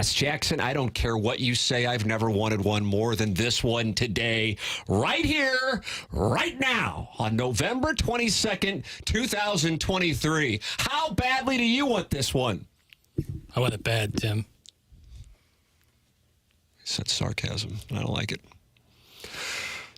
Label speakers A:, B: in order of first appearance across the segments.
A: Jackson, I don't care what you say. I've never wanted one more than this one today, right here, right now, on November 22nd, 2023. How badly do you want this one?
B: I want it bad, Tim.
A: That's sarcasm. I don't like it.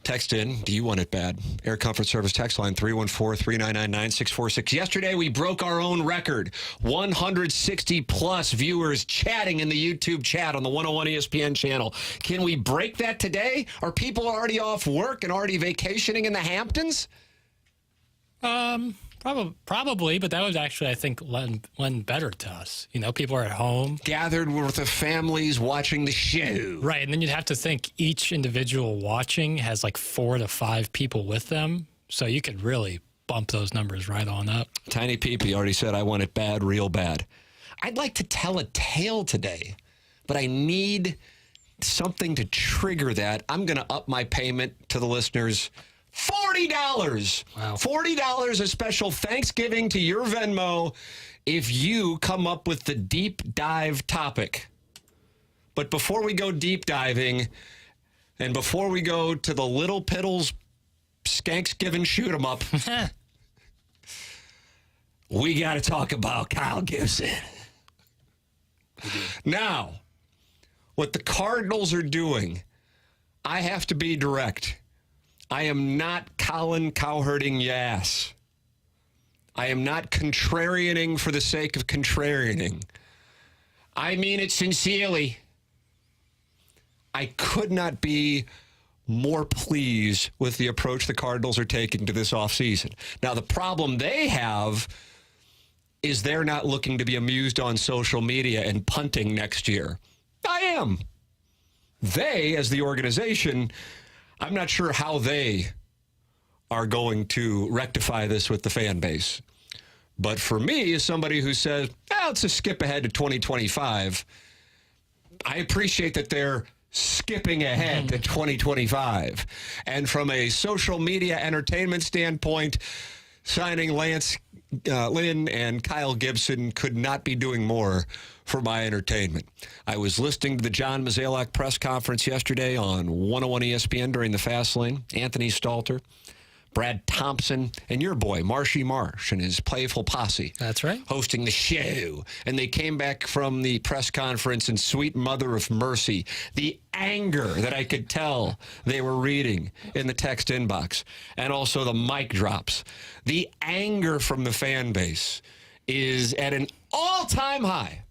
A: Text in, do you want it bad? Air Comfort Service text line 314-399-9646. Yesterday, we broke our own record. 160-plus viewers chatting in the YouTube chat on the 101 ESPN channel. Can we break that today? Are people already off work and already vacationing in the Hamptons?
B: Probably, but that would actually, I think, lend better to us. You know, people are at home.
A: Gathered with the families watching the show.
B: Right, and then you'd have to think each individual watching has like 4 to 5 people with them, so you could really bump those numbers right on up.
A: Tiny Peepee already said, I want it bad, real bad. I'd like to tell a tale today, but I need something to trigger that. I'm going to up my payment to the listeners. $40.
B: Wow.
A: $40, a special Thanksgiving to your Venmo if you come up with the deep dive topic. But before we go deep diving, and before we go to the Little Piddles Skanksgiving shoot 'em up, we got to talk about Kyle Gibson. Now, what the Cardinals are doing, I have to be direct. I am not Colin Cowherding Yass. I am not contrarianing for the sake of contrarianing. I mean it sincerely. I could not be more pleased with the approach the Cardinals are taking to this offseason. Now, the problem they have is they're not looking to be amused on social media and punting next year. I am. They, as the organization, I'm not sure how they are going to rectify this with the fan base. But for me, as somebody who says, let's just skip ahead to 2025, I appreciate that they're skipping ahead to 2025. And from a social media entertainment standpoint, signing Lance Lynn and Kyle Gibson could not be doing more for my entertainment. I was listening to the John Mozeliak press conference yesterday on 101 ESPN during the Fast Lane. Anthony Stalter, Brad Thompson, and your boy, Marshy Marsh, and his playful posse.
B: That's right.
A: Hosting the show. And they came back from the press conference, and sweet mother of mercy, the anger that I could tell they were reading in the text inbox, and also the mic drops. The anger from the fan base is at an all-time high.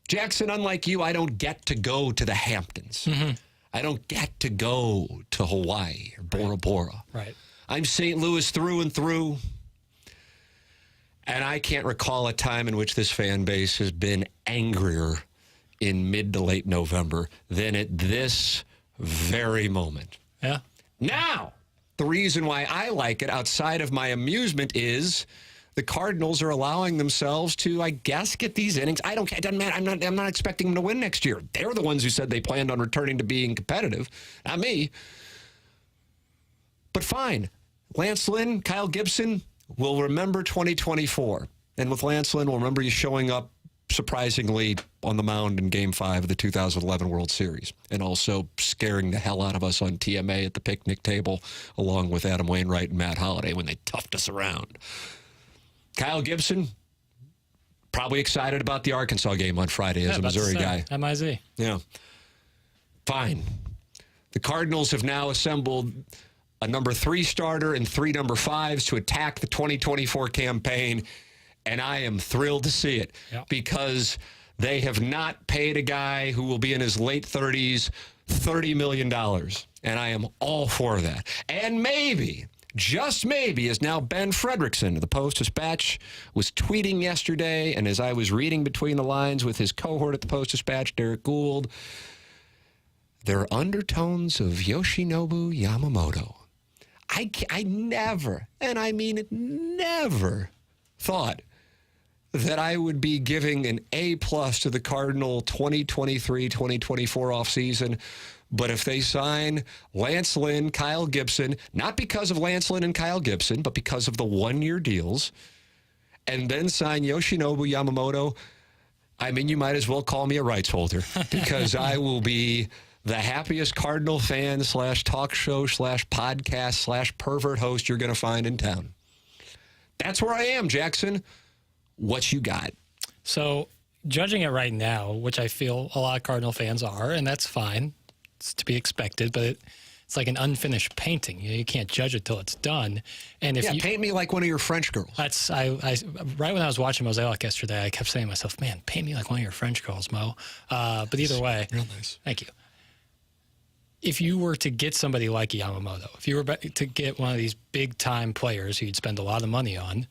A: Jackson, unlike you, I don't get to go to the Hamptons. Mm-hmm. I don't get to go to Hawaii or Bora Bora.
B: Right.
A: I'm St. Louis through and through. And I can't recall a time in which this fan base has been angrier in mid to late November than at this very moment.
B: Yeah. Now,
A: the reason why I like it outside of my amusement is the Cardinals are allowing themselves to, I guess, get these innings. I don't care. It doesn't matter. I'm not expecting them to win next year. They're the ones who said they planned on returning to being competitive, not me. But fine. Lance Lynn, Kyle Gibson will remember 2024. And with Lance Lynn, we'll remember you showing up surprisingly on the mound in Game 5 of the 2011 World Series, and also scaring the hell out of us on TMA at the picnic table, along with Adam Wainwright and Matt Holliday when they toughed us around. Kyle Gibson, probably excited about the Arkansas game on Friday as a Missouri guy.
B: MIZ.
A: Yeah. Fine. The Cardinals have now assembled a number 3 starter and 3 number 5s to attack the 2024 campaign, and I am thrilled to see it because they have not paid a guy who will be in his late 30s $30 million, and I am all for that. And maybe, just maybe, as now Ben Frederickson of the Post-Dispatch was tweeting yesterday, and as I was reading between the lines with his cohort at the Post-Dispatch, Derek Gould, there are undertones of Yoshinobu Yamamoto. I never, and I mean it, never thought that I would be giving an A+ to the Cardinal 2023-2024 offseason. But if they sign Lance Lynn, Kyle Gibson, not because of Lance Lynn and Kyle Gibson, but because of the one-year deals, and then sign Yoshinobu Yamamoto, I mean, you might as well call me a rights holder because I will be the happiest Cardinal fan / talk show / podcast / pervert host you're going to find in town. That's where I am, Jackson. What you got?
B: So, judging it right now, which I feel a lot of Cardinal fans are, and that's fine. It's to be expected, but it's like an unfinished painting. You can't judge it till it's done. And if
A: paint me like one of your French girls.
B: That's I right when I was watching Mozeliak yesterday, I kept saying to myself, "Man, paint me like one of your French girls, Mo." But either way,
A: real nice.
B: Thank you. If you were to get somebody like Yamamoto, if you were to get one of these big-time players who you'd spend a lot of money on,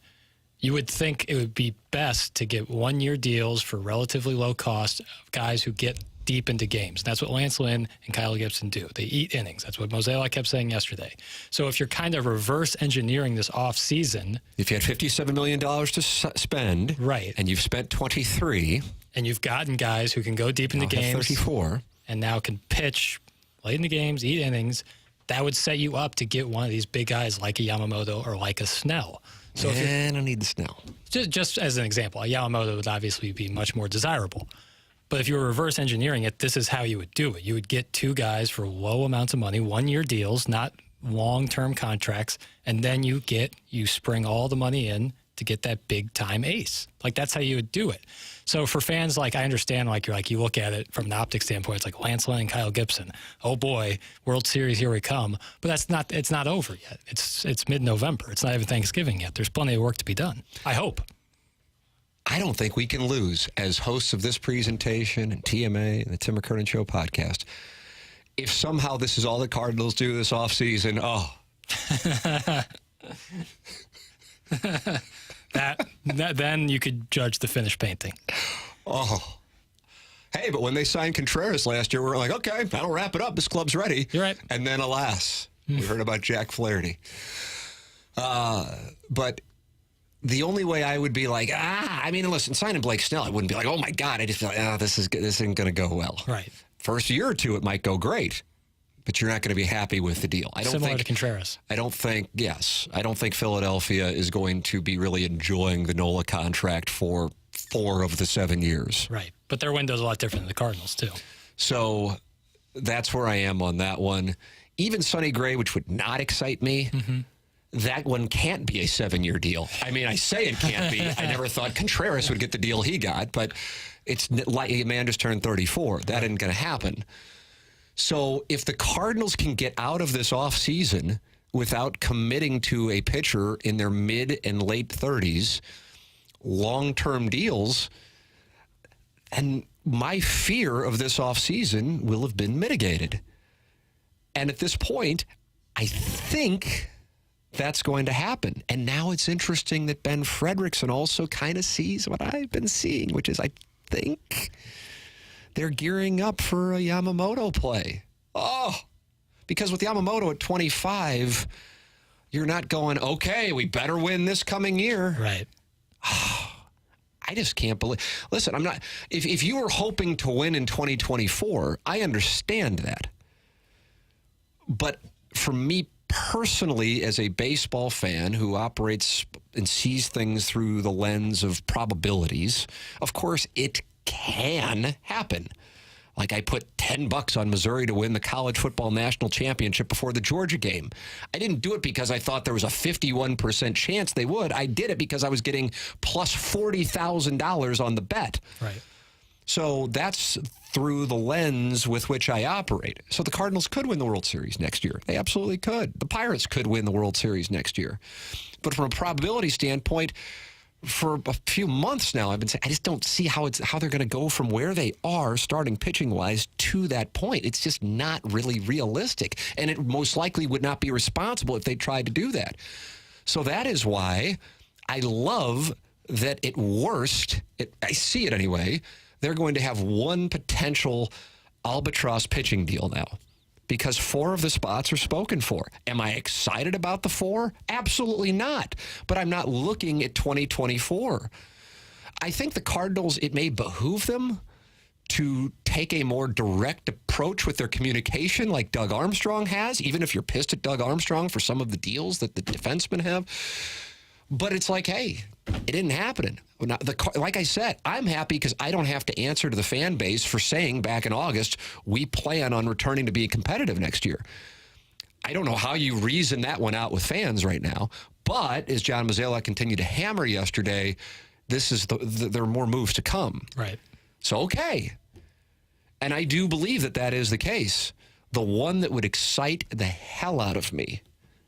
B: you would think it would be best to get one-year deals for relatively low cost of guys who get deep into games. That's what Lance Lynn and Kyle Gibson do. They eat innings. That's what Mozeliak kept saying yesterday. So if you're kind of reverse engineering this offseason...
A: If you had $57 million to spend,
B: right,
A: and you've spent 23...
B: And you've gotten guys who can go deep into games...
A: 34.
B: And now can pitch late in the games, eat innings, that would set you up to get one of these big guys like a Yamamoto or like a Snell. So
A: I don't need the Snell.
B: Just as an example, a Yamamoto would obviously be much more desirable. But if you were reverse engineering it, this is how you would do it. You would get two guys for low amounts of money, one-year deals, not long-term contracts, and then you spring all the money in to get that big-time ace. Like, that's how you would do it. So for fans, like, I understand, you look at it from an optic standpoint, it's like Lance Lynn and Kyle Gibson. Oh, boy, World Series, here we come. But it's not over yet. It's mid-November. It's not even Thanksgiving yet. There's plenty of work to be done. I hope.
A: I don't think we can lose as hosts of this presentation and TMA and the Tim McKernan Show podcast. If somehow this is all the Cardinals do this offseason,
B: then you could judge the finished painting.
A: Oh. Hey, but when they signed Contreras last year, we were like, okay, that'll wrap it up. This club's ready.
B: You're right.
A: And then, alas, we heard about Jack Flaherty. But the only way I would be like, listen, signing Blake Snell, I wouldn't be like, oh, my God. I just feel like, this isn't going to go well.
B: Right.
A: First year or two, it might go great. But you're not going to be happy with the deal.
B: Similar to Contreras.
A: I don't think Philadelphia is going to be really enjoying the Nola contract for 4 of the 7 years.
B: Right. But their window's a lot different than the Cardinals, too.
A: So that's where I am on that one. Even Sonny Gray, which would not excite me, that one can't be a 7-year deal. I mean, I say it can't be. I never thought Contreras would get the deal he got, but it's like a man just turned 34. That isn't going to happen. So if the Cardinals can get out of this offseason without committing to a pitcher in their mid and late 30s, long-term deals, and my fear of this offseason will have been mitigated. And at this point, I think that's going to happen. And now it's interesting that Ben Frederickson also kind of sees what I've been seeing, which is I think they're gearing up for a Yamamoto play. Because with Yamamoto at 25, you're not going, okay, we better win this coming year.
B: Right.
A: I just can't believe. Listen, I'm not. If you were hoping to win in 2024, I understand that. But for me personally, as a baseball fan who operates and sees things through the lens of probabilities, of course, it can happen. Like I put $10 on Missouri to win the college football national championship before the Georgia game. I didn't do it because I thought there was a 51% chance they would. I did it because I was getting plus $40,000 on the bet.
B: Right.
A: So that's through the lens with which I operate. So the Cardinals could win the World Series next year. They absolutely could. The Pirates could win the World Series next year. But from a probability standpoint, for a few months now, I've been saying I just don't see how they're going to go from where they are starting pitching-wise to that point. It's just not really realistic, and it most likely would not be responsible if they tried to do that. So that is why I love that at worst, I see it anyway, they're going to have one potential albatross pitching deal now. Because 4 of the spots are spoken for. Am I excited about the 4? Absolutely not. But I'm not looking at 2024. I think the Cardinals, it may behoove them to take a more direct approach with their communication like Doug Armstrong has, even if you're pissed at Doug Armstrong for some of the deals that the defensemen have. But it's like, hey, It didn't happen. Like I said, I'm happy because I don't have to answer to the fan base for saying back in August, we plan on returning to be competitive next year. I don't know how you reason that one out with fans right now, but as John Mozeliak continued to hammer yesterday, this is there are more moves to come.
B: Right.
A: So, okay. And I do believe that is the case. The one that would excite the hell out of me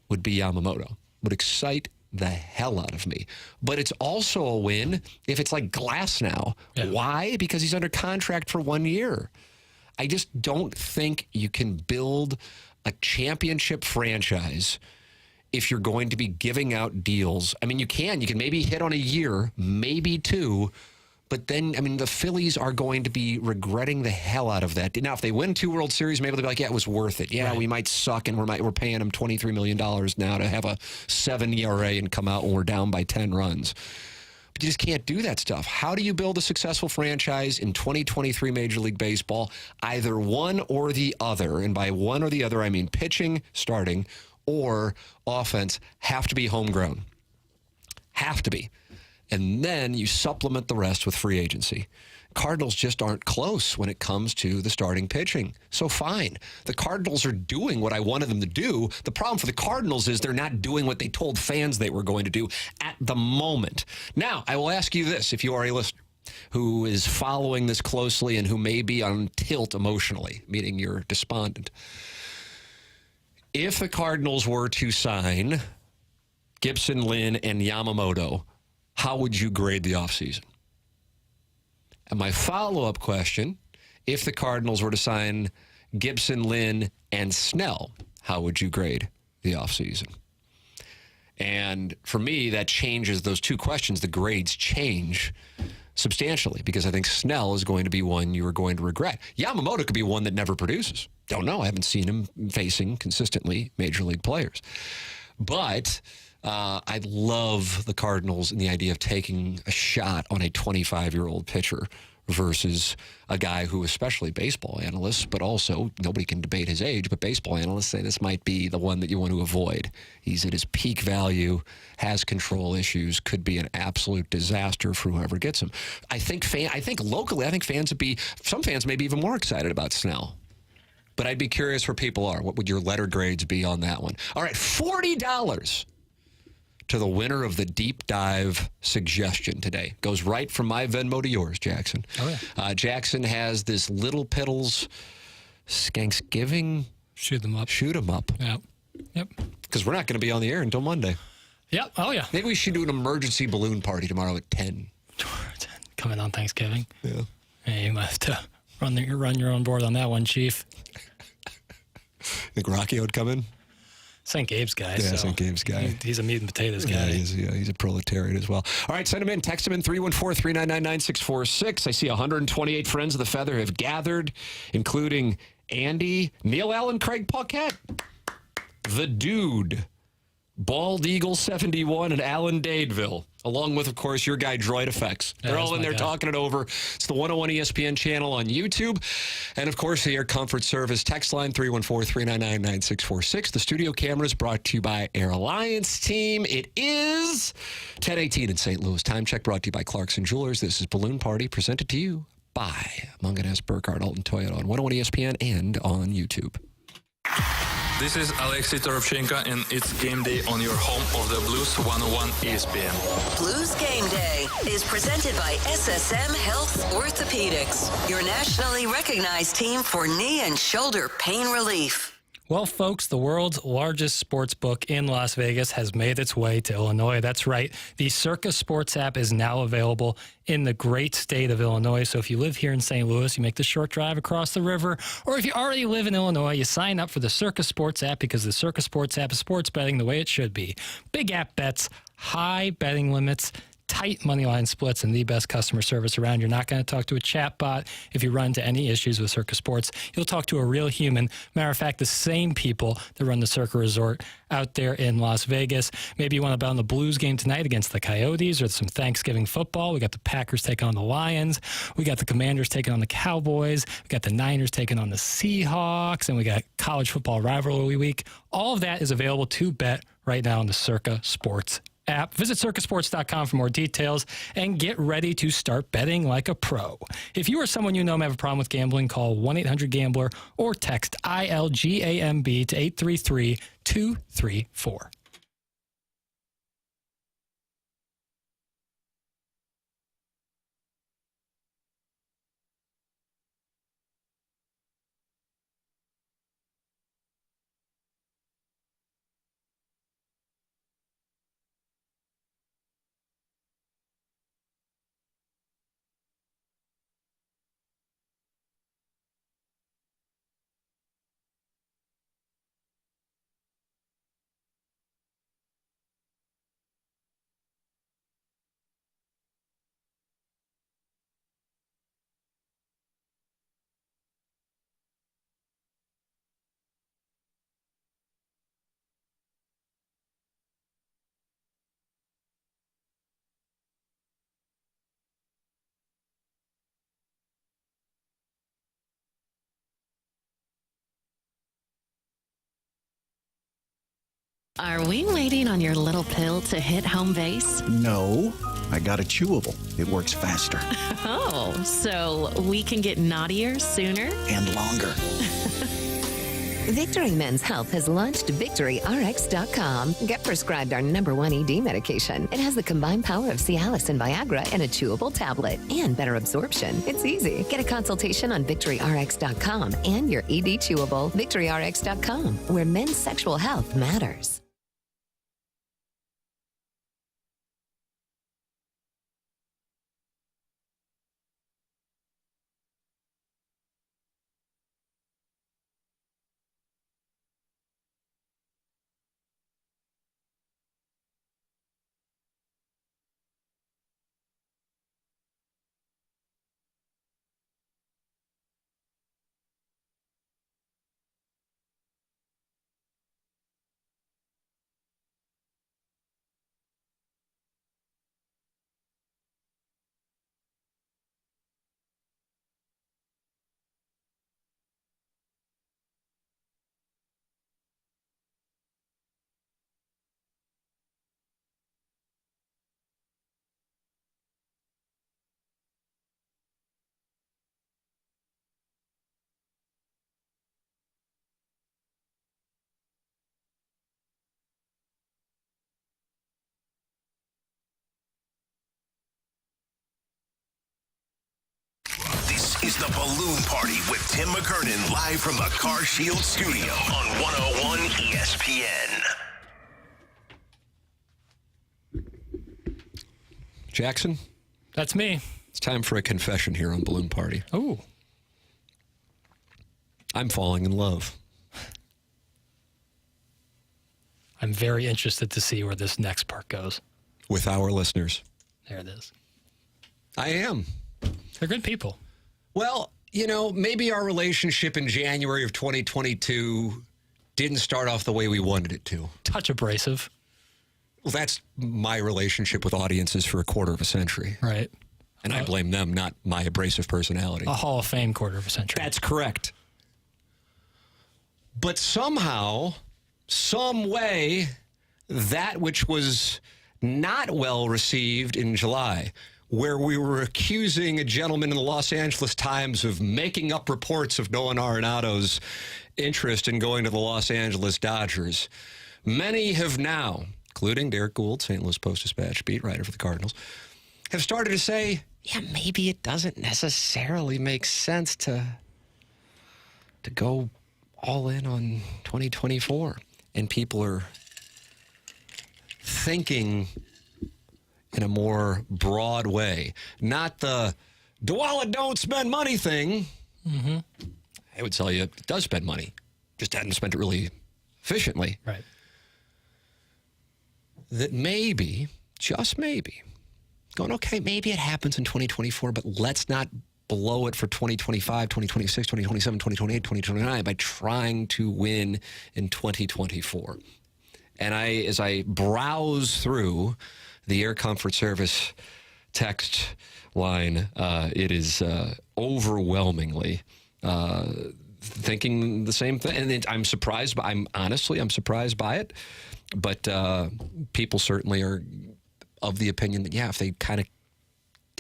A: would be Yamamoto. Would excite the hell out of me. But it's also a win if it's like Glass now. Yeah. Why? Because he's under contract for 1 year. I just don't think you can build a championship franchise if you're going to be giving out deals. I mean, you can maybe hit on a year, maybe two, but then, I mean, the Phillies are going to be regretting the hell out of that. Now, if they win 2 World Series, maybe they'll be like, yeah, it was worth it. Yeah, right. We might suck, and we're paying them $23 million now to have a 7 ERA and come out when we're down by 10 runs. But you just can't do that stuff. How do you build a successful franchise in 2023 Major League Baseball? Either one or the other. And by one or the other, I mean pitching, starting, or offense have to be homegrown. Have to be. And then you supplement the rest with free agency. Cardinals just aren't close when it comes to the starting pitching. So fine. The Cardinals are doing what I wanted them to do. The problem for the Cardinals is they're not doing what they told fans they were going to do at the moment. Now, I will ask you this, if you are a listener who is following this closely and who may be on tilt emotionally, meaning you're despondent. If the Cardinals were to sign Gibson, Lynn, and Yamamoto, how would you grade the offseason? And my follow-up question, if the Cardinals were to sign Gibson, Lynn, and Snell, how would you grade the offseason? And for me, that changes those two questions. The grades change substantially because I think Snell is going to be one you are going to regret. Yamamoto could be one that never produces. Don't know. I haven't seen him facing consistently major league players. But I love the Cardinals and the idea of taking a shot on a 25-year-old pitcher versus a guy who, especially baseball analysts, but also nobody can debate his age, but baseball analysts say this might be the one that you want to avoid. He's at his peak value, has control issues, could be an absolute disaster for whoever gets him. I think locally, some fans may be even more excited about Snell. But I'd be curious where people are. What would your letter grades be on that one? All right, $40 to the winner of the deep dive suggestion today. Goes right from my Venmo to yours, Jackson.
B: Oh, yeah.
A: Jackson has this Little Piddles Skanksgiving.
B: Shoot 'em up.
A: Shoot 'em up.
B: Yep.
A: Because we're not going to be on the air until Monday.
B: Yep. Oh, yeah.
A: Maybe we should do an emergency balloon party tomorrow at 10.
B: Coming on Thanksgiving.
A: Yeah.
B: Hey, you might have to run your own board on that one, Chief.
A: Think Rocky would come in?
B: St. Gabe's guy.
A: Yeah, St. Gabe's guy.
B: He's a meat and potatoes guy.
A: He's a proletariat as well. All right, send him in. Text him in 314-399-9646. I see 128 friends of the Feather have gathered, including Andy, Neil Allen, Craig Paquette, The Dude, Bald Eagle 71, and Alan Dadeville, along with, of course, your guy, Droid Effects. They're all in there talking it over. It's the 101 ESPN channel on YouTube. And, of course, the Air Comfort Service text line, 314-399-9646. The studio camera is brought to you by Air Alliance Team. It is 10:18 in St. Louis. Time check brought to you by Clarkson Jewelers. This is Balloon Party presented to you by Mungan S. Burkhardt, Alton Toyota on 101 ESPN and on YouTube.
C: This is Alexei Torovchenko, and it's game day on your home of the Blues 101 ESPN.
D: Blues Game Day is presented by SSM Health Orthopedics, your nationally recognized team for knee and shoulder pain relief.
B: Well, folks, the world's largest sports book in Las Vegas has made its way to Illinois. That's right. The Circa Sports app is now available in the great state of Illinois. So if you live here in St. Louis, you make the short drive across the river, or if you already live in Illinois, you sign up for the Circa Sports app because the Circa Sports app is sports betting the way it should be. Big app bets, high betting limits, tight money line splits, and the best customer service around. You're not going to talk to a chat bot if you run into any issues with Circa Sports. You'll talk to a real human. Matter of fact, the same people that run the Circa Resort out there in Las Vegas. Maybe you want to bet on the Blues game tonight against the Coyotes or some Thanksgiving football. We got the Packers taking on the Lions. We got the Commanders taking on the Cowboys. We got the Niners taking on the Seahawks. And we got college football rivalry week. All of that is available to bet right now on the Circa Sports app. Visit circusports.com for more details and get ready to start betting like a pro. If you or someone you know may have a problem with gambling, call 1-800-GAMBLER or text ILGAMB to 833-234.
E: Are we waiting on your little pill to hit home base?
F: No, I got a chewable. It works faster
E: Oh, so we can get naughtier sooner?
F: and longer.
G: Victory Men's Health has launched VictoryRx.com. Get prescribed our #1 ED medication. It has the combined power of Cialis and Viagra in a chewable tablet and better absorption. It's easy. Get a consultation on VictoryRx.com and your ED chewable. VictoryRx.com, where men's sexual health matters.
H: This is the Balloon Party with Tim McKernan, live from the Car Shield studio on 101 ESPN.
A: Jackson,
B: That's me.
A: it's time for a confession here on Balloon Party.
B: Oh,
A: I'm falling in love.
B: I'm very interested to see where this next part goes.
A: With our listeners.
B: There it is.
A: I am.
B: They're good people.
A: Well, you know, maybe our relationship in January of 2022 didn't start off the way we wanted it to.
B: Touch abrasive.
A: Well, that's my relationship with audiences for a quarter of a century.
B: Right.
A: And I blame them, not my abrasive personality.
B: A Hall of Fame quarter of a century.
A: That's correct. But somehow, some way, that which was not well received in July, where we were accusing a gentleman in the Los Angeles Times of making up reports of Nolan Arenado's interest in going to the Los Angeles Dodgers. Many have now, including Derek Gould, St. Louis Post-Dispatch beat writer for the Cardinals, have started to say, yeah, maybe it doesn't necessarily make sense to go all in on 2024. And people are thinking in a more broad way. Not the Dwalla don't spend money thing. Mm-hmm. I would tell you it does spend money. Just hadn't spent it really efficiently.
B: Right.
A: That maybe, just maybe, going, okay, maybe it happens in 2024, but let's not blow it for 2025, 2026, 2027, 2028, 2029 by trying to win in 2024. And as I browse through the Air Comfort Service text line, it is overwhelmingly thinking the same thing. And I'm surprised, I'm surprised by it. But people certainly are of the opinion that, yeah, if they kind of,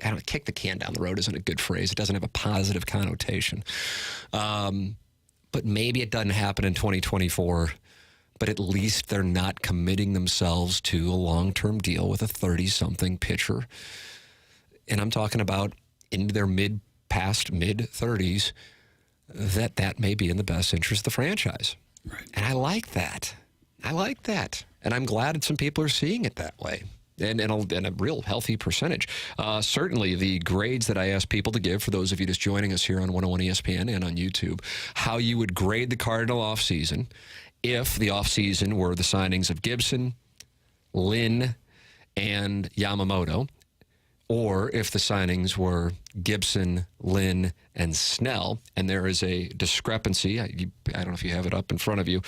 A: I don't know, kick the can down the road isn't a good phrase. It doesn't have a positive connotation. But maybe it doesn't happen in 2024. But at least they're not committing themselves to a long-term deal with a 30-something pitcher. And I'm talking about into their past mid-30s, that may be in the best interest of the franchise.
B: Right.
A: And I like that. And I'm glad that some people are seeing it that way. And a real healthy percentage. Certainly, the grades that I asked people to give, for those of you just joining us here on 101 ESPN and on YouTube, how you would grade the Cardinal offseason if the offseason were the signings of Gibson, Lynn, and Yamamoto, or if the signings were Gibson, Lynn, and Snell, and there is a discrepancy. I don't know if you have it up in front of you.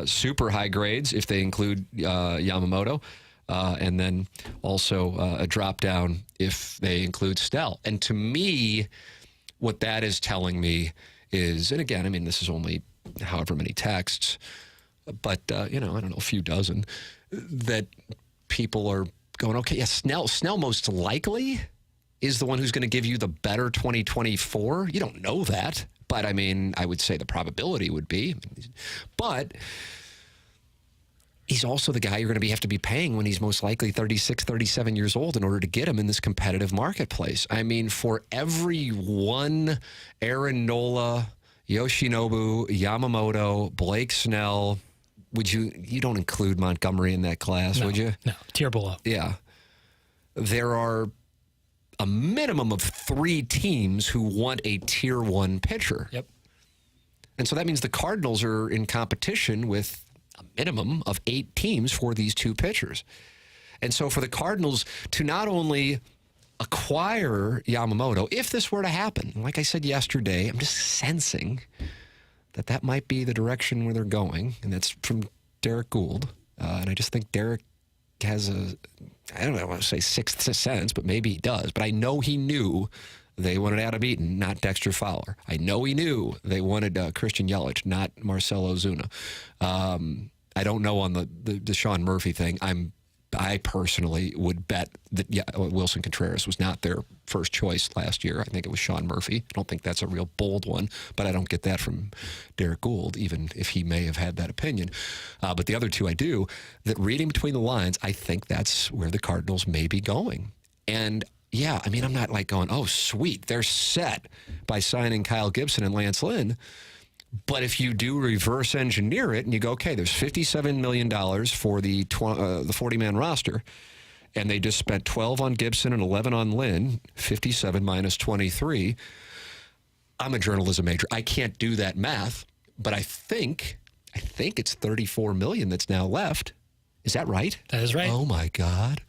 A: Super high grades if they include Yamamoto, and then also a drop down if they include Snell. And to me, what that is telling me is, and again, I mean, this is only however many texts, but, I don't know, a few dozen, that people are going, okay, yeah, Snell most likely is the one who's going to give you the better 2024. You don't know that, but I mean, I would say the probability would be. But he's also the guy you're going to have to be paying when he's most likely 36, 37 years old in order to get him in this competitive marketplace. I mean, for every one Aaron Nola, Yoshinobu, Yamamoto, Blake Snell, you don't include Montgomery in that class, would you?
B: No, tier below.
A: Yeah. There are a minimum of 3 teams who want a tier 1 pitcher.
B: Yep.
A: And so that means the Cardinals are in competition with a minimum of 8 teams for these 2 pitchers. And so for the Cardinals to not only acquire Yamamoto, if this were to happen, like I said yesterday, I'm just sensing that might be the direction where they're going, and that's from Derek Gould. And I just think Derek has I don't know, I want to say sixth sense, but maybe he does. But I know he knew they wanted Adam Eaton, not Dexter Fowler. I know he knew they wanted Christian Yelich, not Marcelo Ozuna. I don't know on the Sean Murphy thing. I personally would bet that Wilson Contreras was not their first choice last year. I think it was Sean Murphy. I don't think that's a real bold one, but I don't get that from Derek Gould, even if he may have had that opinion. But the other 2 I do, that reading between the lines, I think that's where the Cardinals may be going. And yeah, I mean, I'm not like going, oh, sweet, they're set by signing Kyle Gibson and Lance Lynn. But if you do reverse engineer it and you go, okay, there's $57 million for the 40-man roster, and they just spent 12 on Gibson and 11 on Lynn, 57 minus 23. I'm a journalism major. I can't do that math, but I think it's $34 million that's now left. Is that right?
B: That is right.
A: Oh, my God.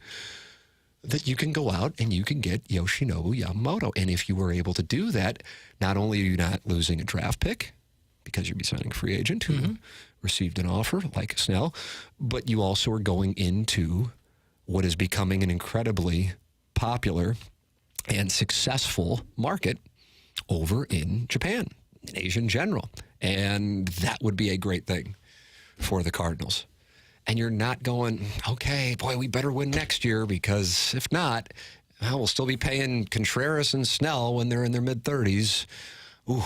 A: That you can go out and you can get Yoshinobu Yamamoto. And if you were able to do that, not only are you not losing a draft pick, because you'll be signing a free agent who received an offer like Snell, but you also are going into what is becoming an incredibly popular and successful market over in Japan, in Asia in general. And that would be a great thing for the Cardinals. And you're not going, okay, boy, we better win next year, because if not, we'll still be paying Contreras and Snell when they're in their mid-30s. Ooh.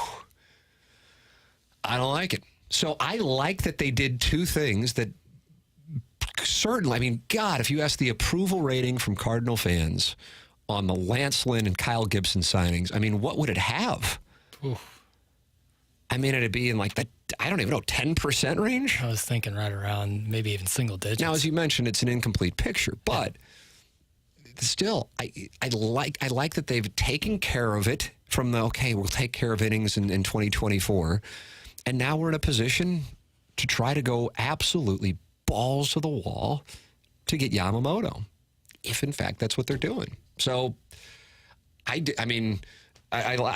A: I don't like it. So I like that they did 2 things that certainly, I mean, God, if you ask the approval rating from Cardinal fans on the Lance Lynn and Kyle Gibson signings, I mean, what would it have?
B: Oof.
A: I mean, it'd be in like I don't even know, 10% range?
B: I was thinking right around maybe even single digits.
A: Now, as you mentioned, it's an incomplete picture, but still, I like that they've taken care of it from the, okay, we'll take care of innings in 2024. And now we're in a position to try to go absolutely balls to the wall to get Yamamoto, if in fact that's what they're doing. So, I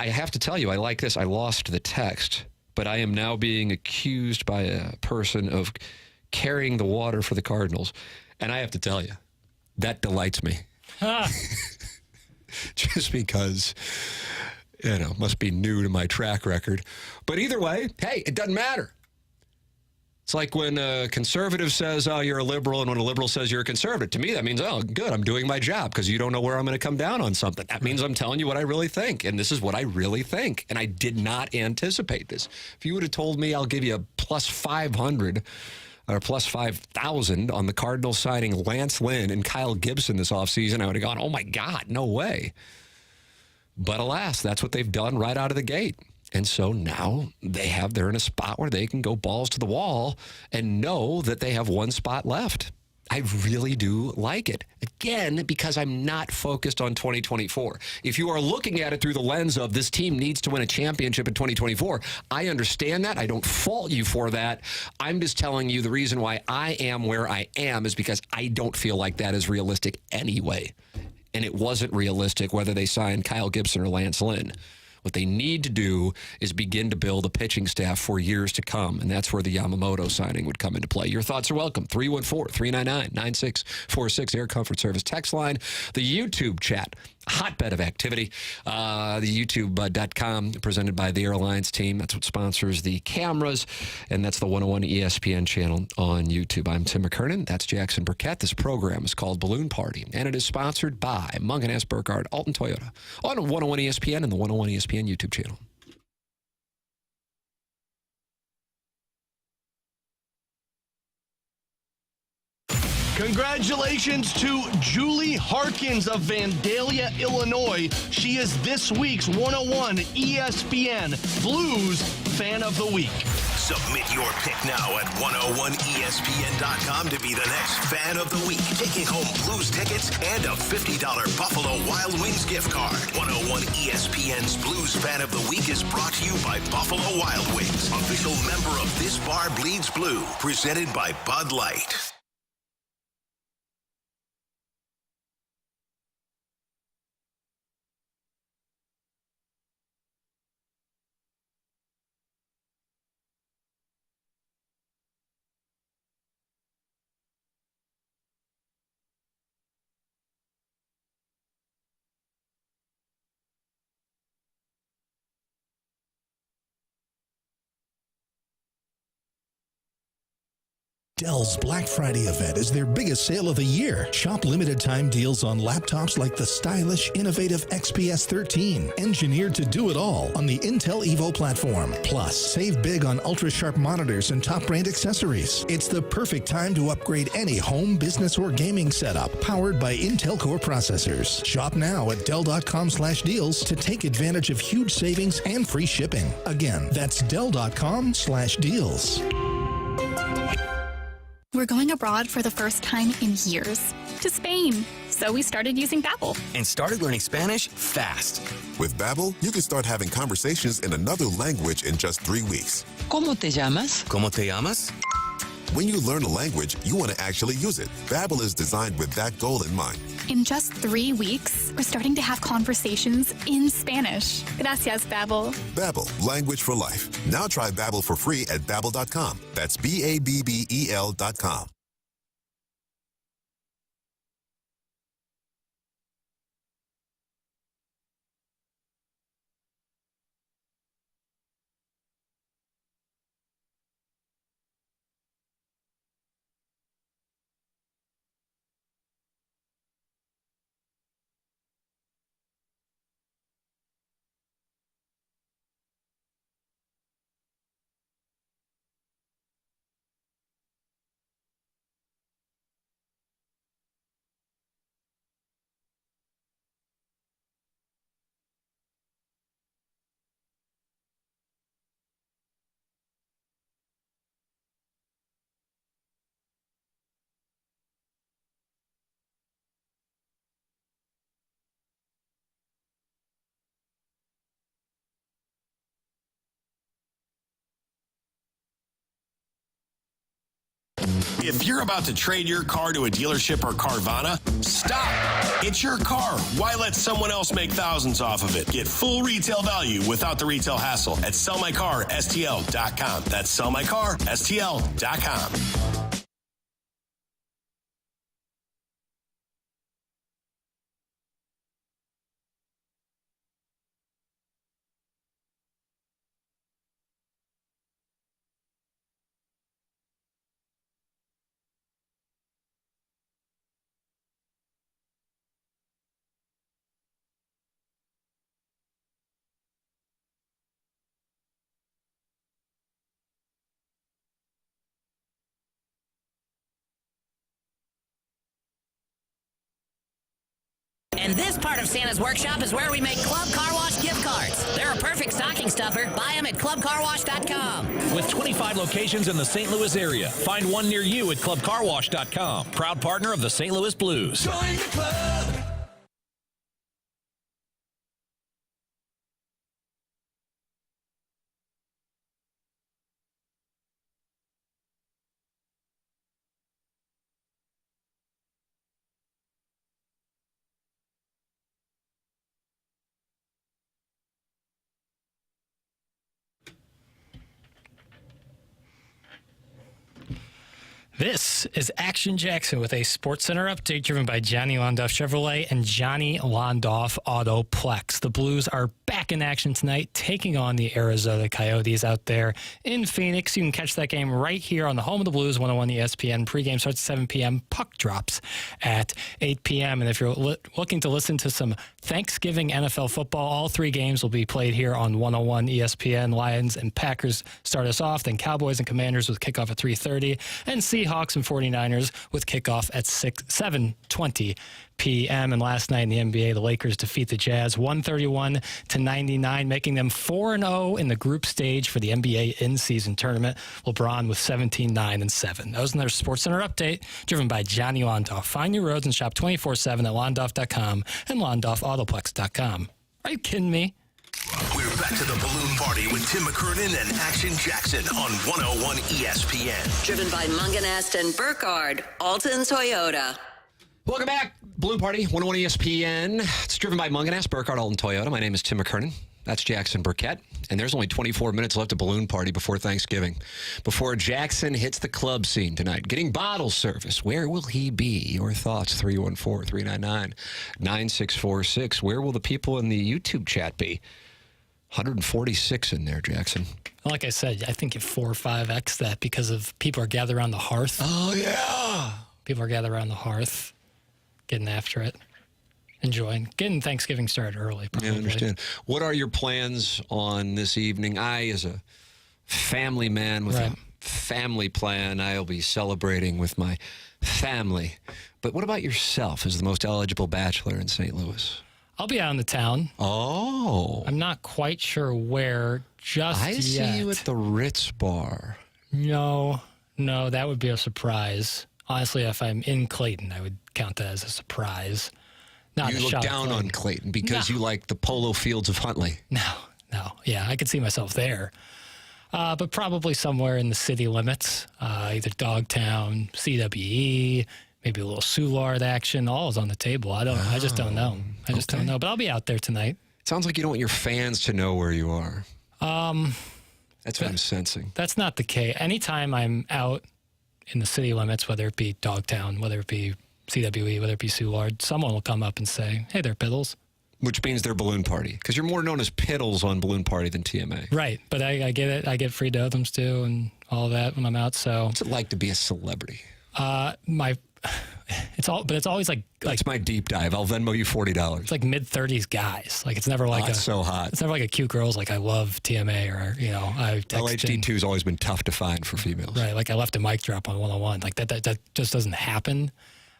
A: have to tell you, I like this. I lost the text, but I am now being accused by a person of carrying the water for the Cardinals. And I have to tell you, that delights me. Just because, must be new to my track record. But either way, hey, it doesn't matter. It's like when a conservative says, oh, you're a liberal, and when a liberal says you're a conservative. To me, that means, oh, good, I'm doing my job because you don't know where I'm going to come down on something. That means I'm telling you what I really think, and this is what I really think. And I did not anticipate this. If you would have told me I'll give you a plus 500 or plus 5,000 on the Cardinals signing Lance Lynn and Kyle Gibson this offseason, I would have gone, oh, my God, no way. But alas, that's what they've done right out of the gate. And so now they're in a spot where they can go balls to the wall and know that they have one spot left. I really do like it. Again, because I'm not focused on 2024. If you are looking at it through the lens of this team needs to win a championship in 2024, I understand that. I don't fault you for that. I'm just telling you the reason why I am where I am is because I don't feel like that is realistic anyway. And it wasn't realistic whether they signed Kyle Gibson or Lance Lynn. What they need to do is begin to build a pitching staff for years to come, and that's where the Yamamoto signing would come into play. Your thoughts are welcome. 314-399-9646, Air Comfort Service text line. The YouTube chat, hotbed of activity. The YouTube.com, presented by the Airlines team. That's what sponsors the cameras, and that's the 101 ESPN channel on YouTube. I'm Tim McKernan. That's Jackson Burkett. This program is called Balloon Party, and it is sponsored by Mungan Burkhardt, Alton Toyota, on 101 ESPN and the 101 ESPN YouTube channel.
I: Congratulations to Julie Harkins of Vandalia, Illinois. She is this week's 101 ESPN Blues Fan of the Week.
H: Submit your pick now at 101ESPN.com to be the next Fan of the Week. Taking home Blues tickets and a $50 Buffalo Wild Wings gift card. 101 ESPN's Blues Fan of the Week is brought to you by Buffalo Wild Wings, official member of This Bar Bleeds Blue, presented by Bud Light.
J: Dell's Black Friday event is their biggest sale of the year. Shop limited time deals on laptops like the stylish, innovative XPS 13, engineered to do it all on the Intel Evo platform. Plus, save big on ultra-sharp monitors and top brand accessories. It's the perfect time to upgrade any home, business, or gaming setup powered by Intel Core processors. Shop now at Dell.com/deals to take advantage of huge savings and free shipping. Again, that's Dell.com/deals.
K: We're going abroad for the first time in years, to Spain. So we started using Babbel.
L: And started learning Spanish fast.
M: With Babbel, you can start having conversations in another language in just 3 weeks.
N: ¿Cómo te llamas?
L: ¿Cómo te llamas?
M: When you learn a language, you want to actually use it. Babbel is designed with that goal in mind.
K: In just 3 weeks, we're starting to have conversations in Spanish. Gracias, Babbel.
M: Babbel, language for life. Now try Babbel for free at Babbel.com. That's Babbel.com.
O: If you're about to trade your car to a dealership or Carvana, stop. It's your car. Why let someone else make thousands off of it? Get full retail value without the retail hassle at sellmycarstl.com. That's sellmycarstl.com.
N: And this part of Santa's workshop is where we make Club Car Wash gift cards. They're a perfect stocking stuffer. Buy them at clubcarwash.com.
P: With 25 locations in the St. Louis area, find one near you at clubcarwash.com. Proud partner of the St. Louis Blues.
Q: Join the club.
B: This is Action Jackson with a Sports Center update driven by Johnny Londoff Chevrolet and Johnny Londoff Autoplex. The Blues are back in action tonight, taking on the Arizona Coyotes out there in Phoenix. You can catch that game right here on the home of the Blues, 101 ESPN. Pregame starts at 7 p.m. Puck drops at 8 p.m. And if you're looking to listen to some Thanksgiving NFL football, all three games will be played here on 101 ESPN. Lions and Packers start us off, then Cowboys and Commanders with kickoff at 3:30, and Seahawks and 49ers with kickoff at 7:20 p.m. And last night in the NBA, the Lakers defeat the Jazz 131-99, making them 4-0 in the group stage for the NBA in-season tournament. LeBron with 17-9-7. That was another SportsCenter update driven by Johnny Londoff. Find your roads and shop 24/7 at londoff.com and londoffautoplex.com. Are you kidding me?
H: We're back to the balloon party with Tim McKernan and Action Jackson on 101 ESPN.
D: Driven by Munganast and Burkhardt, Alton Toyota.
A: Welcome back. Balloon Party, 101 ESPN. It's driven by Munganast, Burkhardt, Alton Toyota. My name is Tim McKernan. That's Jackson Burkett. And there's only 24 minutes left of Balloon Party before Thanksgiving. Before Jackson hits the club scene tonight, getting bottle service. Where will he be? Your thoughts, 314-399-9646. Where will the people in the YouTube chat be? 146 in there, Jackson.
B: Like I said, I think if 4 or 5x that because of people are gathered around the hearth.
A: Oh, yeah.
B: People are gathered around the hearth, getting after it, enjoying, getting Thanksgiving started early, probably.
A: Yeah, I understand. What are your plans on this evening? I, as a family man with a family plan, I'll be celebrating with my family. But what about yourself as the most eligible bachelor in St. Louis?
B: I'll be out in the town.
A: Oh.
B: I'm not quite sure where just yet.
A: I see you at the Ritz bar.
B: No, that would be a surprise. Honestly, if I'm in Clayton, I would count that as a surprise. Not
A: you look down on Clayton because you like the polo fields of Huntley.
B: No. Yeah, I could see myself there. But probably somewhere in the city limits, either Dogtown, CWE, maybe a little Soulard action. All is on the table. I just don't know. I just don't know. But I'll be out there tonight.
A: It sounds like you don't want your fans to know where you are. That's what I'm sensing.
B: That's not the case. Anytime I'm out in the city limits, whether it be Dogtown, whether it be CWE, whether it be Soulard, someone will come up and say, hey there, Piddles.
A: Which means they're Balloon Party. Because you're more known as Piddles on Balloon Party than TMA.
B: Right. But I get it. I get free dothams too and all that when I'm out. So
A: what's it like to be a celebrity?
B: It's always like
A: that's my deep dive. I'll Venmo you $40.
B: It's like mid-30s guys. Like it's never like
A: it's so hot.
B: It's never like a cute girl's like I love TMA or I text
A: LHD2 has always been tough to find for females.
B: Right. Like I left a mic drop on 101. Like that just doesn't happen.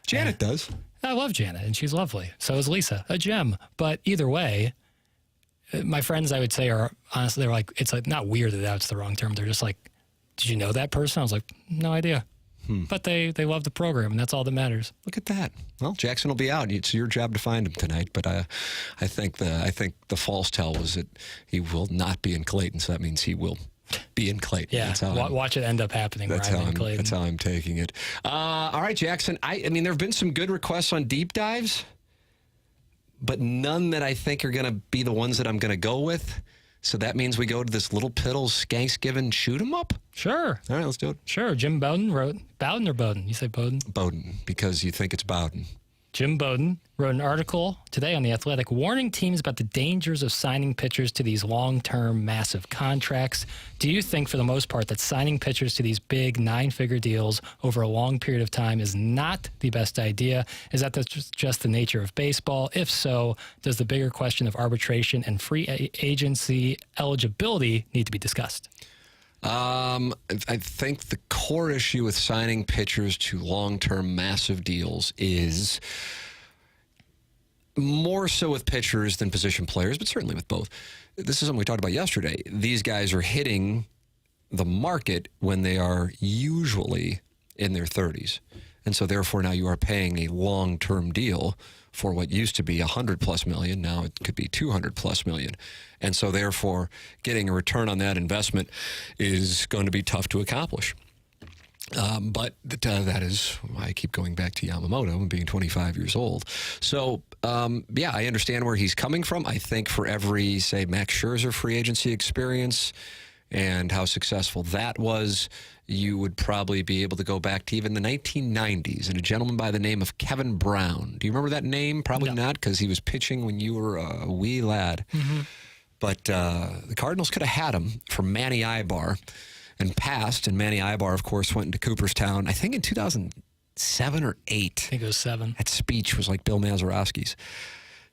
A: Janet does.
B: I love Janet and she's lovely. So is Lisa, a gem. But either way, my friends I would say are honestly they're like it's like not weird that's the wrong term. They're just like, did you know that person? I was like, no idea. But they love the program, and that's all that matters.
A: Look at that. Well, Jackson will be out. It's your job to find him tonight. But I think the false tell was that he will not be in Clayton, so that means he will be in Clayton.
B: Yeah,
A: that's how
B: watch it end up happening where I'm in Clayton.
A: That's how I'm taking it. All right, Jackson. I mean, there have been some good requests on deep dives, but none that I think are going to be the ones that I'm going to go with. So that means we go to this little Piddles Skanksgiving shoot 'em up?
B: Sure.
A: All right, let's do it.
B: Sure. Jim Bowden wrote, Bowden or Bowden? You say Bowden?
A: Bowden, because you think it's Bowden.
B: Jim Bowden wrote an article today on The Athletic warning teams about the dangers of signing pitchers to these long-term massive contracts. Do you think, for the most part, that signing pitchers to these big nine-figure deals over a long period of time is not the best idea? Is that just the nature of baseball? If so, does the bigger question of arbitration and free agency eligibility need to be discussed?
A: I think the core issue with signing pitchers to long-term massive deals is more so with pitchers than position players, but certainly with both. This is something we talked about yesterday. These guys are hitting the market when they are usually in their 30s. And so therefore now you are paying a long-term deal for what used to be $100+ million. Now it could be $200+ million. And so therefore getting a return on that investment is going to be tough to accomplish. But that is why I keep going back to Yamamoto and being 25 years old. So, yeah, I understand where he's coming from. I think for every, say, Max Scherzer free agency experience and how successful that was, you would probably be able to go back to even the 1990s and a gentleman by the name of Kevin Brown. Do you remember that name? Probably not, because he was pitching when you were a wee lad.
B: Mm-hmm.
A: But the Cardinals could have had him for Manny Ibar and passed, and Manny Ibar, of course, went into Cooperstown, I think in 2007 or 8.
B: I think it was 7.
A: That speech was like Bill Mazeroski's.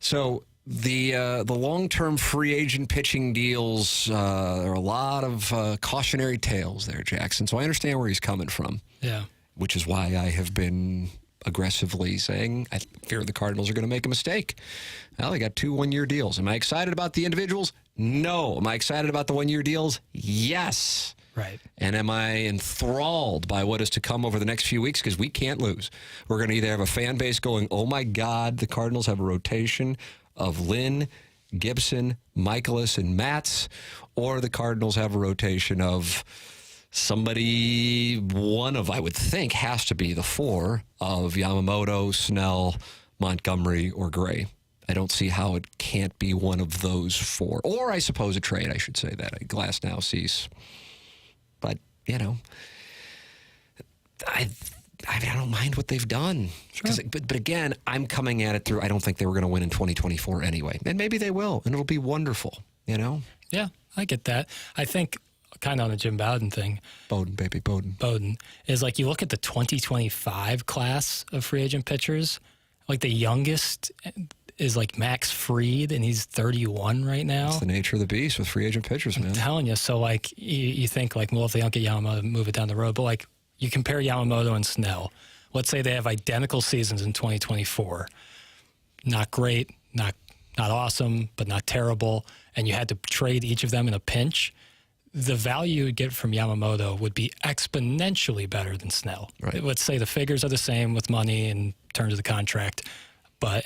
A: So the long-term free agent pitching deals, there are a lot of cautionary tales there, Jackson. So I understand where he's coming from.
B: Yeah.
A: Which is why I have been aggressively saying I fear the Cardinals are going to make a mistake. Well, they got 2 one-year deals. Am I excited about the individuals? No. Am I excited about the one-year deals? Yes.
B: Right.
A: And am I enthralled by what is to come over the next few weeks? Because we can't lose. We're going to either have a fan base going, oh, my God, the Cardinals have a rotation of Lynn, Gibson, Michaelis, and Matz, or the Cardinals have a rotation of somebody, one of, I would think, has to be the 4 of Yamamoto, Snell, Montgomery, or Gray. I don't see how it can't be one of those 4. Or I suppose a trade, I should say that. Glass now sees. But, you know, I don't mind what they've done.
B: Sure.
A: But again, I'm coming at it through, I don't think they were going to win in 2024 anyway. And maybe they will, and it'll be wonderful, you know?
B: Yeah, I get that. I think kind of on the Jim Bowden thing.
A: Bowden, baby, Bowden.
B: Bowden is like you look at the 2025 class of free agent pitchers, like the youngest is like Max Fried, and he's 31 right now.
A: That's the nature of the beast with free agent pitchers, man.
B: I'm telling you. So, like, you think, like, well, if they don't get Yamamoto, move it down the road. But, like, you compare Yamamoto and Snell. Let's say they have identical seasons in 2024. Not great, not awesome, but not terrible. And you had to trade each of them in a pinch. The value you would get from Yamamoto would be exponentially better than Snell.
A: Right.
B: Let's say the figures are the same with money in terms of the contract.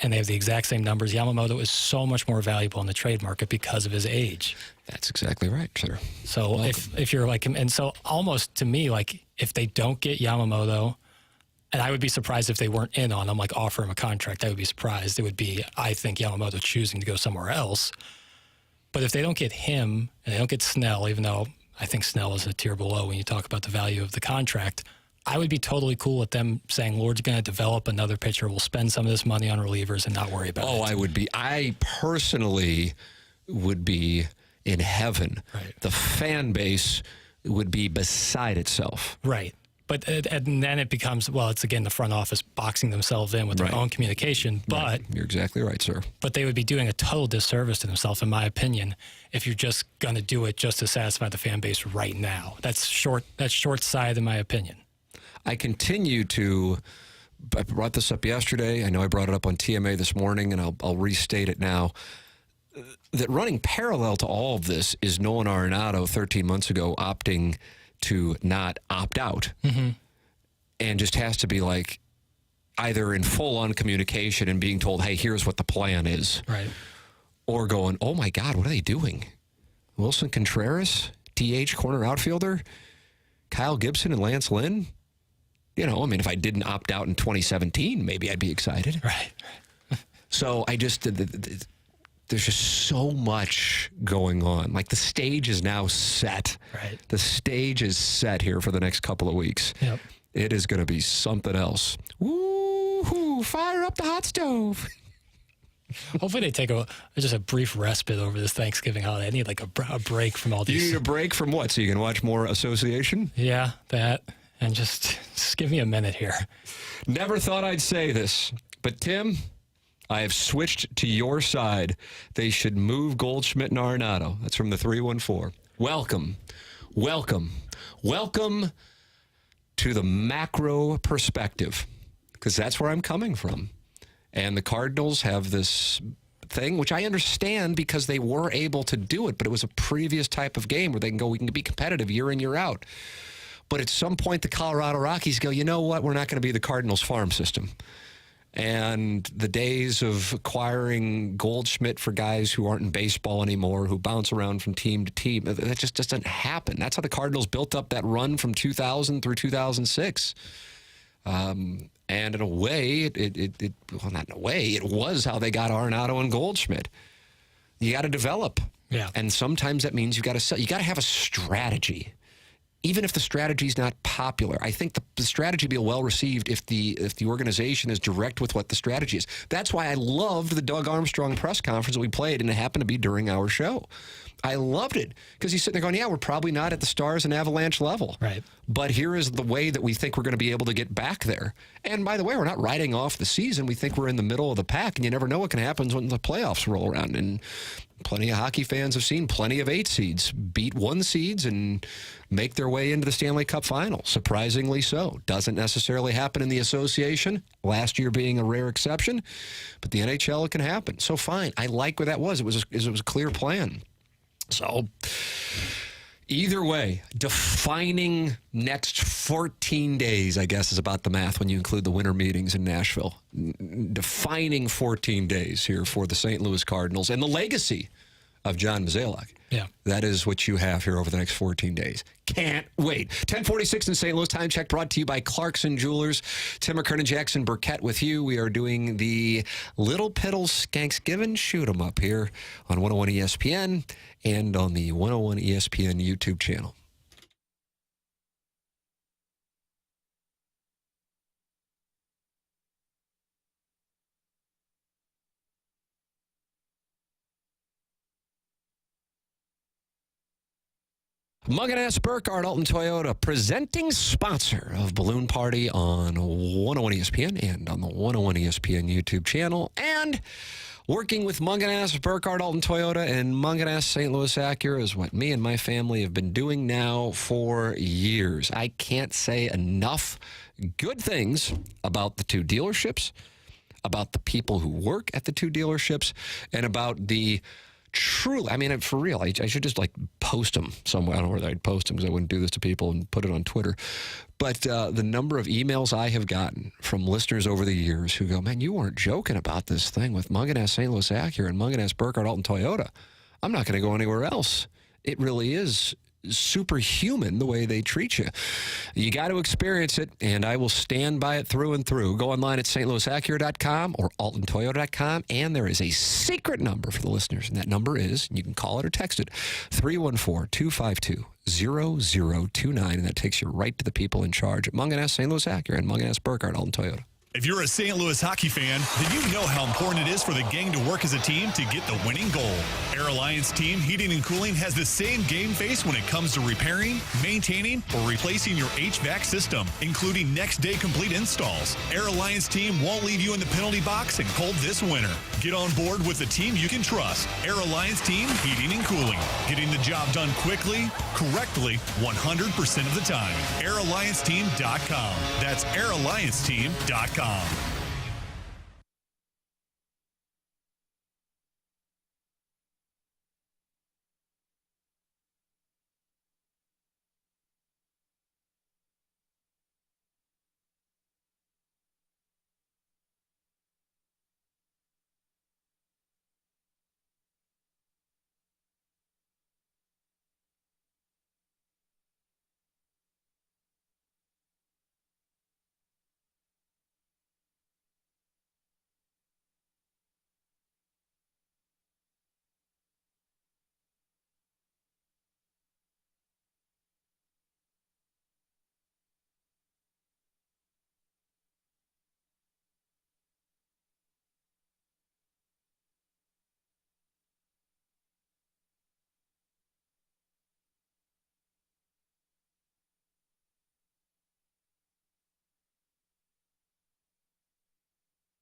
B: And they have the exact same numbers. Yamamoto is so much more valuable in the trade market because of his age.
A: That's exactly right, sir.
B: So if you're like him, and so almost to me, like if they don't get Yamamoto, and I would be surprised if they weren't in on him, like offer him a contract, I would be surprised. It would be, I think, Yamamoto choosing to go somewhere else. But if they don't get him and they don't get Snell, even though I think Snell is a tier below when you talk about the value of the contract, I would be totally cool with them saying, Lord's going to develop another pitcher. We'll spend some of this money on relievers and not worry about it.
A: Oh, I would be. I personally would be in heaven.
B: Right.
A: The fan base would be beside itself.
B: Right. But and then it becomes, well, it's again the front office boxing themselves in with their own communication. But
A: right. You're exactly right, sir.
B: But they would be doing a total disservice to themselves, in my opinion, if you're just going to do it just to satisfy the fan base right now. That's short-sighted, in my opinion.
A: I brought this up yesterday. I know I brought it up on TMA this morning, and I'll restate it now. That running parallel to all of this is Nolan Arenado 13 months ago opting to not opt out.
B: Mm-hmm.
A: And just has to be like either in full-on communication and being told, hey, here's what the plan is.
B: Right.
A: Or going, oh, my God, what are they doing? Wilson Contreras, DH corner outfielder, Kyle Gibson and Lance Lynn? You know, I mean, if I didn't opt out in 2017, maybe I'd be excited.
B: Right.
A: So I just, there's just so much going on. Like the stage is now set.
B: Right.
A: The stage is set here for the next couple of weeks.
B: Yep.
A: It is going to be something else. Woo-hoo, fire up the hot stove.
B: Hopefully they take just a brief respite over this Thanksgiving holiday. I need like a break from all these.
A: You need a break from what? So you can watch more Association?
B: Yeah, that. And just give me a minute here.
A: Never thought I'd say this, but Tim, I have switched to your side. They should move Goldschmidt and Arenado. That's from the 314. Welcome to the macro perspective, because that's where I'm coming from. And the Cardinals have this thing, which I understand because they were able to do it, but it was a previous type of game where they can go, we can be competitive year in, year out. But at some point, the Colorado Rockies go, you know what, we're not going to be the Cardinals farm system. And the days of acquiring Goldschmidt for guys who aren't in baseball anymore, who bounce around from team to team, that just doesn't happen. That's how the Cardinals built up that run from 2000 through 2006. And in a way, well, not in a way, it was how they got Arenado and Goldschmidt. You got to develop.
B: Yeah.
A: And sometimes that means you got to have a strategy. Even if the strategy is not popular, I think the strategy will be well received if the organization is direct with what the strategy is. That's why I loved the Doug Armstrong press conference that we played, and it happened to be during our show. I loved it because he's sitting there going, yeah, we're probably not at the Stars and Avalanche level.
B: Right.
A: But here is the way that we think we're going to be able to get back there. And by the way, we're not riding off the season. We think we're in the middle of the pack, and you never know what can happen when the playoffs roll around. And plenty of hockey fans have seen plenty of 8 seeds beat 1 seeds and make their way into the Stanley Cup final. Surprisingly so. Doesn't necessarily happen in the association, last year being a rare exception, but the NHL, it can happen. So fine. I like what that was. It was a clear plan. So either way, defining next 14 days, I guess, is about the math when you include the winter meetings in Nashville. Defining 14 days here for the St. Louis Cardinals and the legacy of John Mozeliak.
B: Yeah.
A: That is what you have here over the next 14 days. Can't wait. 10:46 in St. Louis. Time check brought to you by Clarkson Jewelers. Tim McKernan, Jackson Burkett with you. We are doing the Little Piddles Skanksgiving Shoot 'em Up here on 101 ESPN and on the 101 ESPN YouTube channel. Munganass Burkhardt, Alton Toyota, presenting sponsor of Balloon Party on 101 ESPN and on the 101 ESPN YouTube channel. And working with Munganass Burkhardt, Alton Toyota, and Munganass St. Louis Acura is what me and my family have been doing now for years. I can't say enough good things about the 2 dealerships, about the people who work at the 2 dealerships, and about the truly, I mean, for real, I should just post them somewhere. I don't know whether I'd post them because I wouldn't do this to people and put it on Twitter. But the number of emails I have gotten from listeners over the years who go, man, you weren't joking about this thing with Munganass St. Louis Acura and Munganass Burkhardt Alton Toyota. I'm not going to go anywhere else. It really is superhuman the way they treat you. You got to experience it, and I will stand by it through and through. Go online at stlouisacura.com or altontoyota.com, and there is a secret number for the listeners, and that number is, you can call it or text it, 314-252-0029, and that takes you right to the people in charge at Munganass St. Louis Acura and Munganass Burkhardt Alton Toyota.
Q: If you're a St. Louis hockey fan, then you know how important it is for the gang to work as a team to get the winning goal. Air Alliance Team Heating and Cooling has the same game face when it comes to repairing, maintaining, or replacing your HVAC system, including next-day complete installs. Air Alliance Team won't leave you in the penalty box and cold this winter. Get on board with the team you can trust. Air Alliance Team Heating and Cooling. Getting the job done quickly, correctly, 100% of the time. AirAllianceTeam.com. That's AirAllianceTeam.com.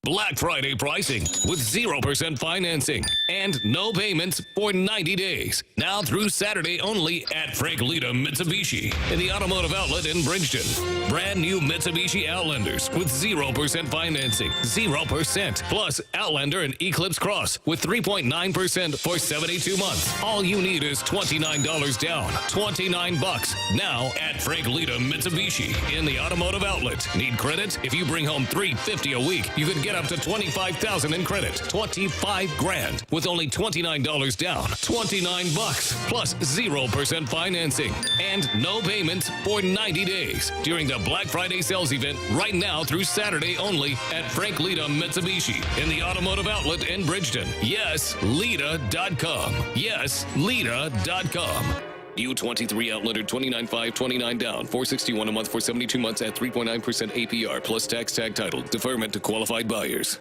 R: Black Friday pricing with 0% financing and no payments for 90 days. Now through Saturday only at Frank Lita Mitsubishi in the Automotive Outlet in Bridgeton. Brand new Mitsubishi Outlanders with 0% financing, 0% plus Outlander and Eclipse Cross with 3.9% for 72 months. All you need is $29 down, $29 now at Frank Lita Mitsubishi in the Automotive Outlet. Need credit? If you bring home $350 a week, you can get up to $25,000 in credit. $25,000 with only $29 down. $29 plus 0% financing and no payments for 90 days during the Black Friday sales event right now through Saturday only at Frank Lita Mitsubishi in the Automotive Outlet in Bridgeton. Yes, Lita.com. Yes, Lita.com. U23 Outlander 29.5, 29 down, $461 a month for 72 months at 3.9% APR plus tax tag title. Deferment to qualified buyers.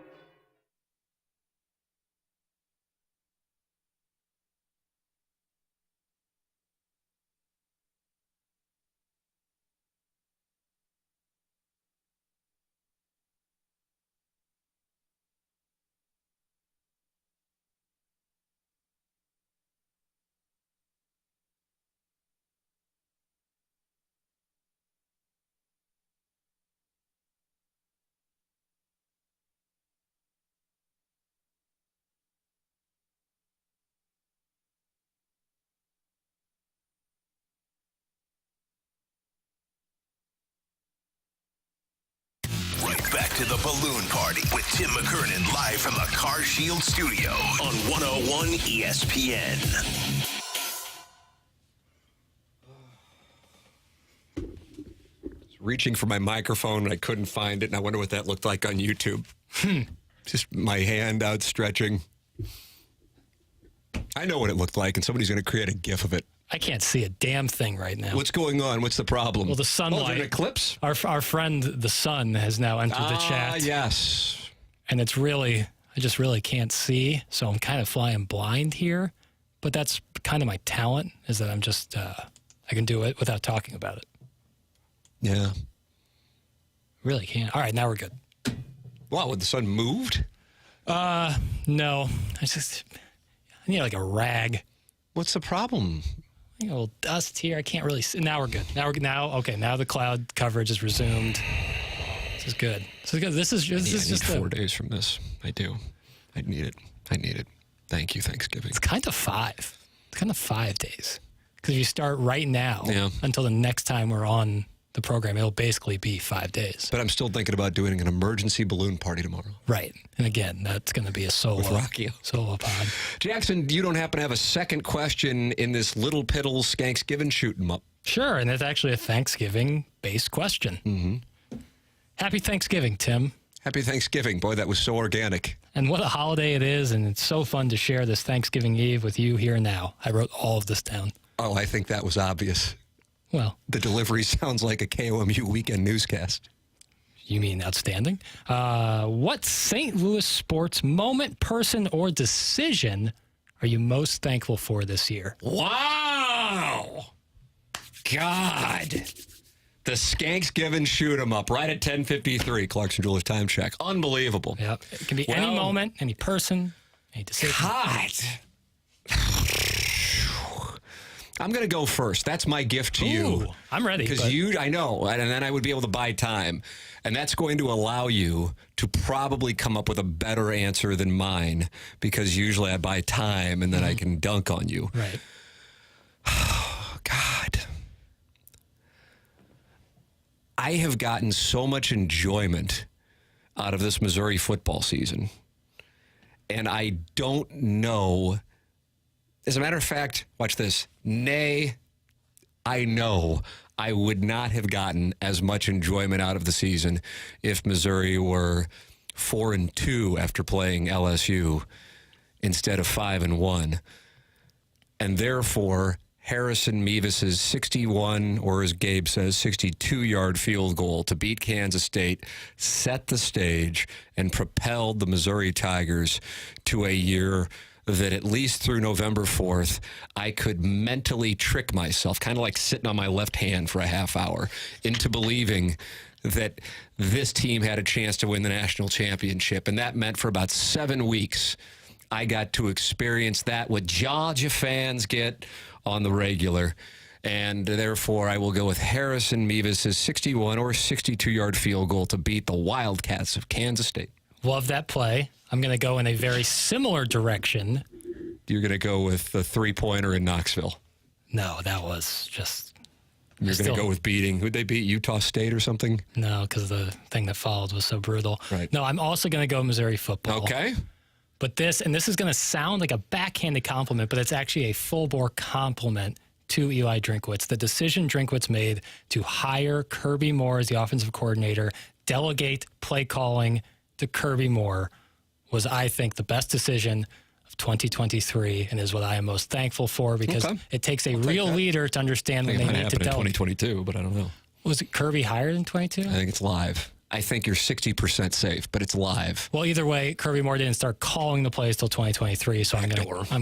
H: Back to the balloon party with Tim McKernan live from the Car Shield studio on 101 ESPN.
A: Reaching for my microphone, I couldn't find it, and I wonder what that looked like on YouTube. Just my hand out stretching. I know what it looked like, and somebody's going to create a GIF of it.
B: I can't see a damn thing right now.
A: What's going on? What's the problem?
B: Well, the sunlight.
A: Oh, is there an eclipse?
B: Our friend, the sun, has now entered the chat.
A: Ah, yes.
B: And it's really, I just really can't see, so I'm kind of flying blind here. But that's kind of my talent, is that I'm just, I can do it without talking about it.
A: Yeah.
B: Really can't. All right, now we're good.
A: Wow, when the sun moved?
B: No. I need like a rag.
A: What's the problem?
B: A little dust here. I can't really see. Now we're good. Okay, now the cloud coverage is resumed. This is good. This is just
A: 4 days from this. I do. I need it. Thank you, Thanksgiving.
B: It's kind of 5. It's kind of 5 days. Because if you start right now until the next time we're on the program, it'll basically be 5 days.
A: But I'm still thinking about doing an emergency balloon party tomorrow.
B: Right. And again, that's going to be a solo pod.
A: Jackson, you don't happen to have a second question in this little piddle Skanksgiving shoot 'em up?
B: Sure, and it's actually a Thanksgiving-based question.
A: Mm-hmm.
B: Happy Thanksgiving, Tim.
A: Happy Thanksgiving. Boy, that was so organic.
B: And what a holiday it is, and it's so fun to share this Thanksgiving Eve with you here now. I wrote all of this down.
A: Oh, I think that was obvious.
B: Well,
A: the delivery sounds like a KOMU weekend newscast.
B: You mean outstanding? What St. Louis sports moment, person, or decision are you most thankful for this year?
A: Wow! God. The Skanksgiving shoot 'em up right at 10:53. Clarkson Jewelers time check. Unbelievable.
B: Yep. It can be any moment, any person, any decision.
A: God. I'm going to go first. That's my gift to you.
B: I'm ready.
A: Because I know, and then I would be able to buy time. And that's going to allow you to probably come up with a better answer than mine, because usually I buy time and then I can dunk on you.
B: Right.
A: Oh, God. I have gotten so much enjoyment out of this Missouri football season. And I don't know. As a matter of fact, watch this. Nay, I know I would not have gotten as much enjoyment out of the season if Missouri were 4-2 after playing LSU instead of 5-1. And therefore, Harrison Mevis's 61, or as Gabe says, 62-yard field goal to beat Kansas State set the stage and propelled the Missouri Tigers to a year that at least through November 4th, I could mentally trick myself, kind of like sitting on my left hand for a half hour, into believing that this team had a chance to win the national championship. And that meant for about 7 weeks, I got to experience that what Georgia fans get on the regular. And therefore, I will go with Harrison Mevis' 61 or 62-yard field goal to beat the Wildcats of Kansas State.
B: Love that play. I'm going to go in a very similar direction.
A: You're going to go with the three-pointer in Knoxville.
B: No, that was just...
A: You're going to go with beating. Who'd they beat? Utah State or something?
B: No, because the thing that followed was so brutal.
A: Right.
B: No, I'm also going to go Missouri football.
A: Okay.
B: But this is going to sound like a backhanded compliment, but it's actually a full-bore compliment to Eli Drinkwitz. The decision Drinkwitz made to hire Kirby Moore as the offensive coordinator, delegate play calling to Kirby Moore, was, I think, the best decision of 2023 and is what I am most thankful for, because it takes a real leader to understand when they need to delegate.
A: 2022, but I don't know.
B: Was it Kirby hired in 22?
A: I think it's live. I think you're 60% safe, but it's live.
B: Well, either way, Kirby Moore didn't start calling the plays till 2023, so I'm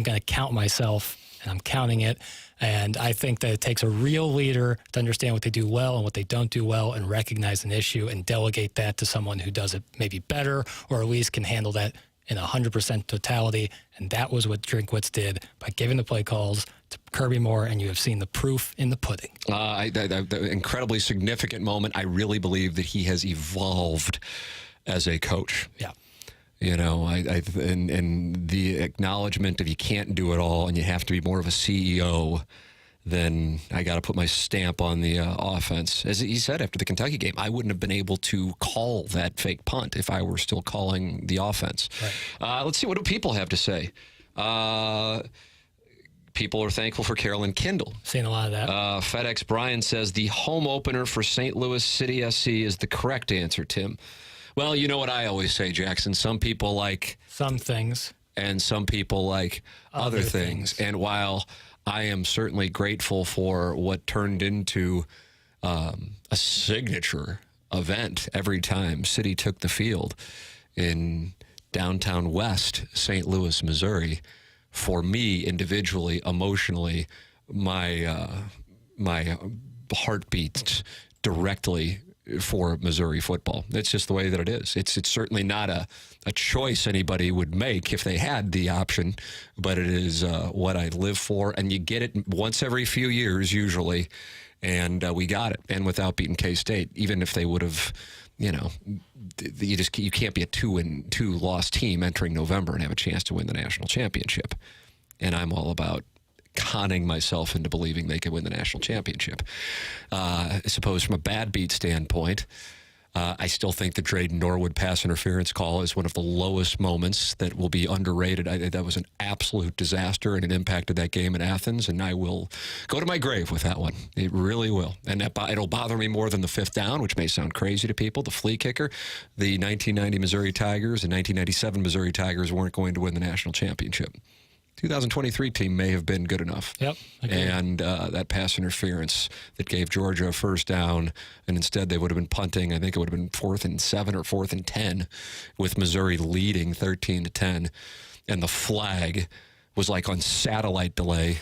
B: going to count myself, and I'm counting it. And I think that it takes a real leader to understand what they do well and what they don't do well and recognize an issue and delegate that to someone who does it maybe better or at least can handle that in 100% totality. And that was what Drinkwitz did by giving the play calls to Kirby Moore, and you have seen the proof in the pudding.
A: The incredibly significant moment. I really believe that he has evolved as a coach.
B: Yeah.
A: You know, and the acknowledgement of you can't do it all and you have to be more of a CEO, then I got to put my stamp on the offense. As he said after the Kentucky game, I wouldn't have been able to call that fake punt if I were still calling the offense. Right. Let's see, what do people have to say? People are thankful for Carolyn Kindle.
B: Seen a lot of that.
A: FedEx Brian says the home opener for St. Louis City SC is the correct answer, Tim. Well, you know what I always say, Jackson. Some people like
B: some things,
A: and some people like other things. And while I am certainly grateful for what turned into a signature event every time City took the field in downtown West St. Louis, Missouri, for me individually, emotionally, my heart beats directly for Missouri football. It's just the way that it is. It's certainly not a choice anybody would make if they had the option, but it is what I live for, and you get it once every few years usually, and we got it. And without beating K-State, even if they would have, you know, you can't be a 2-2 loss team entering November and have a chance to win the national championship. And I'm all about conning myself into believing they could win the national championship. I suppose from a bad beat standpoint, I still think the Drayden Norwood pass interference call is one of the lowest moments that will be underrated. That was an absolute disaster, and it impacted that game in Athens, and I will go to my grave with that one. It really will. And it'll bother me more than the fifth down, which may sound crazy to people. The flea kicker, the 1990 Missouri Tigers and 1997 Missouri Tigers weren't going to win the national championship. 2023 team may have been good enough.
B: Yep.
A: And that pass interference that gave Georgia a first down, and instead they would have been punting. I think it would have been 4th and 7 or 4th and 10 with Missouri leading 13-10. And the flag was like on satellite delay.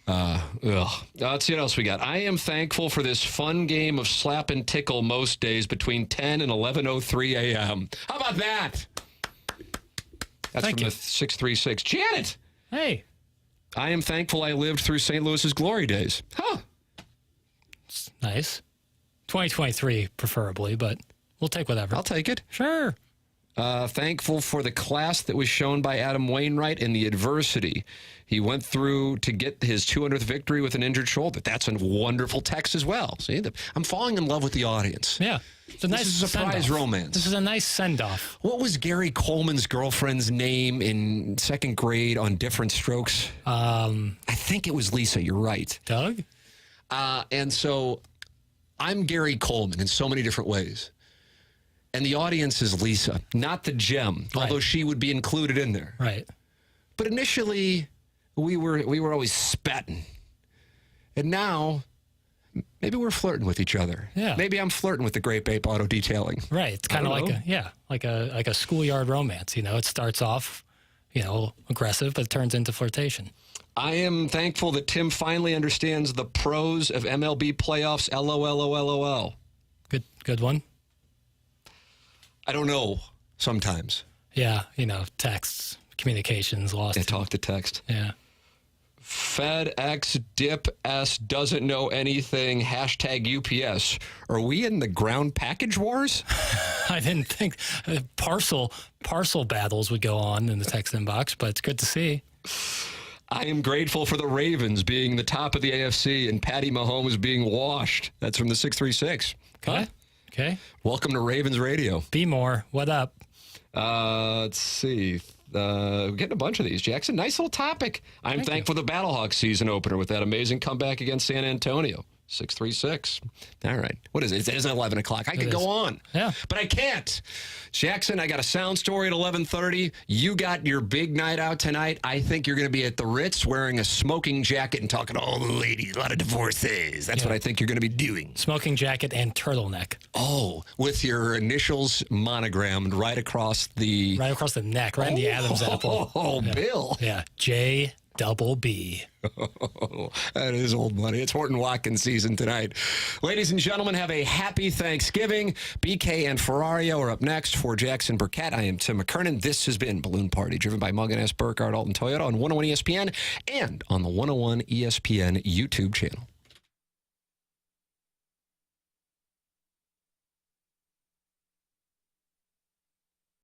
A: Let's see what else we got. I am thankful for this fun game of slap and tickle most days between 10 and 11:03 a.m. How about that? That's from the 636. Janet!
B: Hey.
A: I am thankful I lived through St. Louis's glory days. Huh.
B: It's nice. 2023, preferably, but we'll take whatever.
A: I'll take it.
B: Sure.
A: Thankful for the class that was shown by Adam Wainwright and the adversity he went through to get his 200th victory with an injured shoulder. That's a wonderful text as well. See, I'm falling in love with the audience.
B: Yeah. It's a nice
A: this is a surprise romance.
B: This is a nice send-off.
A: What was Gary Coleman's girlfriend's name in second grade on Different Strokes? I think it was Lisa. You're right.
B: Doug?
A: And so I'm Gary Coleman in so many different ways. And the audience is Lisa, not the gem, although she would be included in there.
B: Right.
A: But initially, we were always spatting. And now, maybe we're flirting with each other.
B: Yeah.
A: Maybe I'm flirting with the Great Bape Auto Detailing.
B: Right. It's kind of like a schoolyard romance. You know, it starts off, aggressive, but it turns into flirtation.
A: I am thankful that Tim finally understands the pros of MLB playoffs. LOL.
B: Good one.
A: I don't know sometimes.
B: Yeah, texts, communications, lost.
A: Yeah, talk to text.
B: Yeah.
A: FedEx Dip S doesn't know anything. #UPS. Are we in the ground package wars?
B: I didn't think parcel battles would go on in the text inbox, but it's good to see.
A: I am grateful for the Ravens being the top of the AFC and Patty Mahomes being washed. That's from the 636.
B: Okay.
A: Huh?
B: Okay.
A: Welcome to Ravens Radio.
B: Be more. What up?
A: Let's see. We're getting a bunch of these, Jackson. Nice little topic. I'm thankful for the Battlehawks season opener with that amazing comeback against San Antonio. 636. All right. What is it? It isn't 11 o'clock. I could go on.
B: Yeah.
A: But I can't. Jackson, I got a sound story at 11:30. You got your big night out tonight. I think you're going to be at the Ritz wearing a smoking jacket and talking to all the ladies. A lot of divorcees. That's what I think you're going to be doing.
B: Smoking jacket and turtleneck.
A: Oh, with your initials monogrammed right across the...
B: Right across the neck, right in the Adam's apple.
A: Oh,
B: yeah.
A: Bill.
B: Yeah. J. Double B.
A: That is old money. It's Horton Watkins season tonight. Ladies and gentlemen, have a happy Thanksgiving. BK and Ferrario are up next. For Jackson Burkett, I am Tim McKernan. This has been Balloon Party, driven by Muggan S. Burkhardt, Alton Toyota on 101 ESPN and on the 101 ESPN YouTube channel.